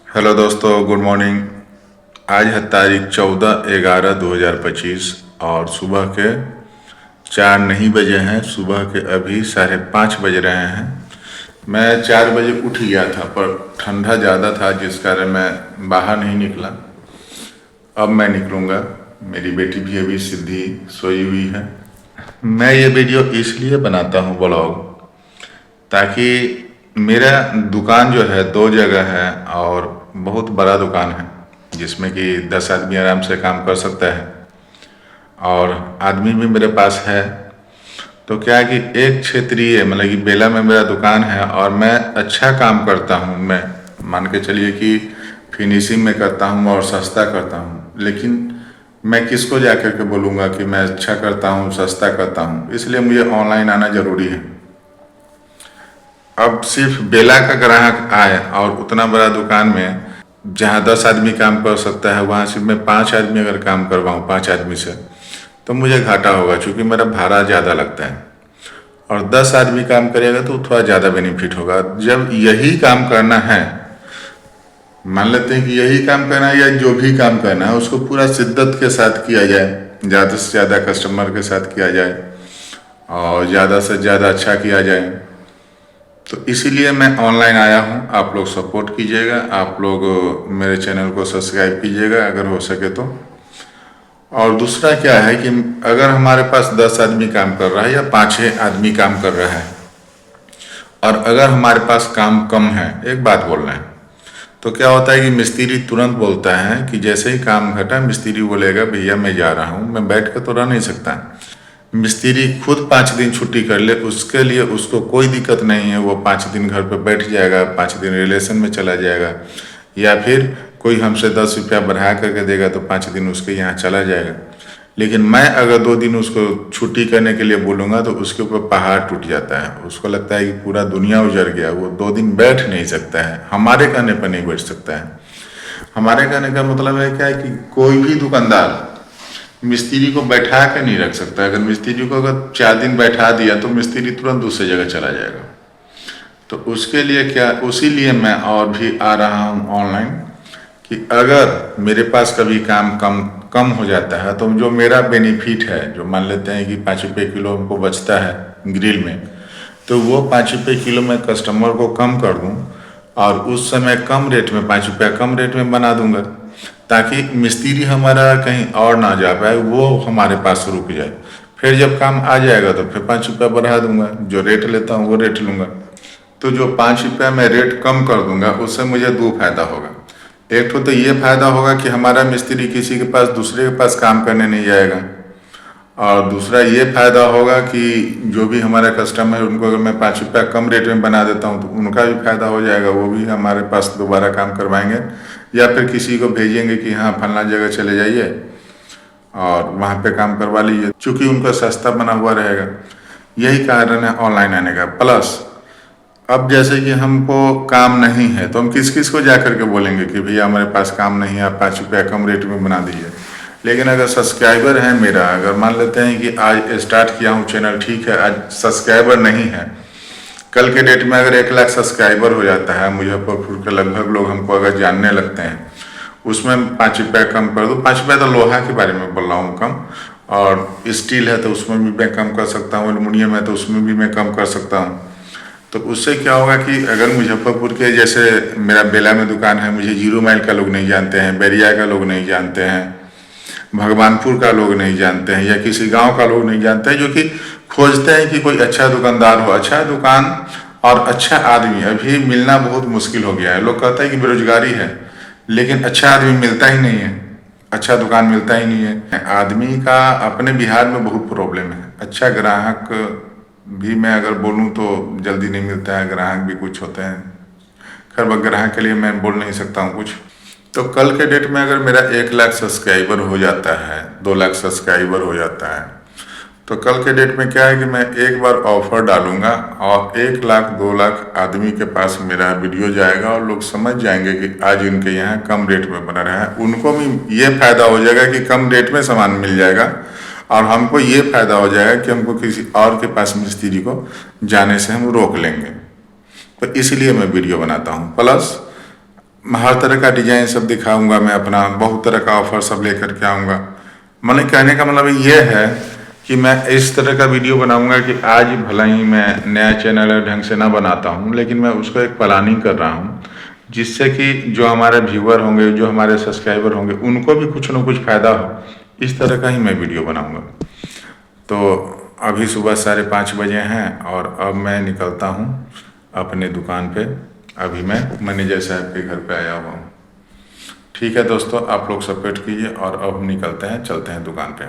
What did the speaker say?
Hello दोस्तों, good morning. आज है तारीख 14/11/2025 और सुबह के 4 नहीं बजे हैं। सुबह के अभी 5:30 बज रहे हैं। मैं 4 बजे उठ गया था, पर ठंडा ज़्यादा था जिस कारण मैं बाहर नहीं निकला। अब मैं निकलूँगा। मेरी बेटी भी अभी सिद्धि सोई हुई है। मैं ये वीडियो इसलिए बनाता हूँ ब्लॉग, ताकि मेरा दुकान जो है 2 जगह है और बहुत बड़ा दुकान है, जिसमें कि 10 आदमी आराम से काम कर सकता है और आदमी भी मेरे पास है। तो क्या है कि एक क्षेत्रीय मतलब कि बेला में मेरा दुकान है और मैं अच्छा काम करता हूँ। मैं मान के चलिए कि फिनिशिंग में करता हूँ और सस्ता करता हूँ, लेकिन मैं किसको जा कर के बोलूँगा कि मैं अच्छा करता हूँ, सस्ता करता हूँ। इसलिए मुझे ऑनलाइन आना ज़रूरी है। अब सिर्फ बेला का ग्राहक आए और उतना बड़ा दुकान में जहाँ 10 आदमी काम कर सकता है, वहाँ सिर्फ मैं 5 आदमी अगर काम करवाऊँ 5 आदमी से, तो मुझे घाटा होगा, क्योंकि मेरा भाड़ा ज़्यादा लगता है। और 10 आदमी काम करेगा तो थोड़ा ज़्यादा बेनिफिट होगा। जब यही काम करना है, मान लेते हैं कि यही काम करना है या जो भी काम करना है उसको पूरा शिद्दत के साथ किया जाए, ज़्यादा से ज़्यादा कस्टमर के साथ किया जाए और ज़्यादा से ज़्यादा अच्छा किया जाए, तो इसीलिए मैं ऑनलाइन आया हूँ। आप लोग सपोर्ट कीजिएगा, आप लोग मेरे चैनल को सब्सक्राइब कीजिएगा अगर हो सके तो। और दूसरा क्या है कि अगर हमारे पास 10 आदमी काम कर रहा है या 5-6 आदमी काम कर रहा है और अगर हमारे पास काम कम है, एक बात बोल रहे हैं, तो क्या होता है कि मिस्त्री तुरंत बोलता है कि जैसे ही काम घटा मिस्त्री बोलेगा भैया मैं जा रहा हूँ, मैं बैठ कर तो रह नहीं सकता। मिस्त्री खुद 5 दिन छुट्टी कर ले, उसके लिए उसको कोई दिक्कत नहीं है। वो 5 दिन घर पे बैठ जाएगा, 5 दिन रिलेशन में चला जाएगा, या फिर कोई हमसे 10 रुपया बढ़ा करके देगा तो 5 दिन उसके यहाँ चला जाएगा। लेकिन मैं अगर 2 दिन उसको छुट्टी करने के लिए बोलूँगा तो उसके ऊपर पहाड़ टूट जाता है। उसको लगता है कि पूरा दुनिया उजड़ गया, वो 2 दिन बैठ नहीं सकता है, हमारे कहने पर नहीं बैठ सकता है। हमारे कहने का मतलब है क्या है कि कोई भी दुकानदार मिस्त्री को बैठा के नहीं रख सकता। अगर मिस्त्री को अगर 4 दिन बैठा दिया तो मिस्त्री तुरंत दूसरी जगह चला जाएगा। तो उसके लिए क्या, उसीलिए मैं और भी आ रहा हूँ ऑनलाइन, कि अगर मेरे पास कभी काम कम हो जाता है तो जो मेरा बेनिफिट है, जो मान लेते हैं कि 5 रुपये किलो हमको बचता है ग्रिल में, तो वो 5 रुपये किलो में कस्टमर को कम कर दूँ और उस समय कम रेट में 5 रुपया कम रेट में बना दूंगा, ताकि मिस्त्री हमारा कहीं और ना जा पाए, वो हमारे पास रुक जाए। फिर जब काम आ जाएगा तो फिर 5 रुपया बढ़ा दूंगा, जो रेट लेता हूँ वो रेट लूँगा। तो जो 5 रुपया मैं रेट कम कर दूंगा उससे मुझे 2 फायदा होगा। एक तो ये फायदा होगा कि हमारा मिस्त्री किसी के पास दूसरे के पास काम करने नहीं जाएगा, और दूसरा ये फायदा होगा कि जो भी हमारा कस्टमर है उनको अगर मैं 5 रुपया कम रेट में बना देता हूँ तो उनका भी फायदा हो जाएगा, वो भी हमारे पास दोबारा काम करवाएंगे, या फिर किसी को भेजेंगे कि हाँ फलना जगह चले जाइए और वहाँ पे काम करवा लीजिए, चूँकि उनका सस्ता बना हुआ रहेगा। यही कारण है ऑनलाइन आने का। प्लस अब जैसे कि हमको काम नहीं है तो हम किस किस को जा करके बोलेंगे कि भैया हमारे पास काम नहीं है, आप 5 रुपया कम रेट में बना दीजिए। लेकिन अगर सब्सक्राइबर है मेरा, अगर मान लेते हैं कि आज स्टार्ट किया हूँ चैनल, ठीक है, आज सब्सक्राइबर नहीं है, कल के डेट में अगर 1 लाख सब्सक्राइबर हो जाता है, मुजफ्फरपुर के लगभग लोग हमको अगर जानने लगते हैं, उसमें 5 रुपया कम कर दूँ। 5 रुपया तो लोहा के बारे में बोल रहा हूँ कम, और स्टील है तो उसमें भी मैं कम कर सकता हूँ, एल्युमिनियम है तो उसमें भी मैं कम कर सकता हूँ। तो उससे क्या होगा कि अगर मुजफ्फरपुर के, जैसे मेरा बेला में दुकान है, मुझे 0 माइल का लोग नहीं जानते हैं, बैरिया का लोग नहीं जानते हैं, भगवानपुर का लोग नहीं जानते हैं, या किसी गांव का लोग नहीं जानते हैं, जो कि खोजते हैं कि कोई अच्छा दुकानदार हो, अच्छा दुकान और अच्छा आदमी अभी मिलना बहुत मुश्किल हो गया है। लोग कहते हैं कि बेरोजगारी है, लेकिन अच्छा आदमी मिलता ही नहीं है, अच्छा दुकान मिलता ही नहीं है। आदमी का अपने बिहार में बहुत प्रॉब्लम है। अच्छा ग्राहक भी मैं अगर बोलूँ तो जल्दी नहीं मिलता है, ग्राहक भी कुछ होते हैं। खैर ग्राहक के लिए मैं बोल नहीं सकता हूँ कुछ। तो कल के डेट में अगर मेरा 1 लाख सब्सक्राइबर हो जाता है, 2 लाख सब्सक्राइबर हो जाता है, तो कल के डेट में क्या है कि मैं एक बार ऑफर डालूंगा और 1 लाख 2 लाख आदमी के पास मेरा वीडियो जाएगा और लोग समझ जाएंगे कि आज इनके यहाँ कम रेट में बना रहा है। उनको भी ये फायदा हो जाएगा कि कम रेट में सामान मिल जाएगा, और हमको ये फायदा हो जाएगा कि हमको किसी और के पास मिस्त्री को जाने से हम रोक लेंगे। तो इसलिए मैं वीडियो बनाता हूँ। प्लस हर तरह का डिजाइन सब दिखाऊंगा मैं अपना, बहुत तरह का ऑफर सब लेकर के आऊँगा। मतलब कहने का मतलब ये है कि मैं इस तरह का वीडियो बनाऊंगा कि आज भला ही मैं नया चैनल ढंग से ना बनाता हूँ, लेकिन मैं उसको एक प्लानिंग कर रहा हूँ, जिससे कि जो हमारे व्यूअर होंगे, जो हमारे सब्सक्राइबर होंगे, उनको भी कुछ ना कुछ फ़ायदा हो। इस तरह का ही मैं वीडियो बनाऊंगा। तो अभी सुबह 5:30 बजे हैं और अब मैं निकलता हूँ अपने दुकान पे। अभी मैं मैनेजर साहब के घर पे आया हुआ हूँ। ठीक है दोस्तों, आप लोग सपोर्ट कीजिए और अब हम निकलते हैं, चलते हैं दुकान पे।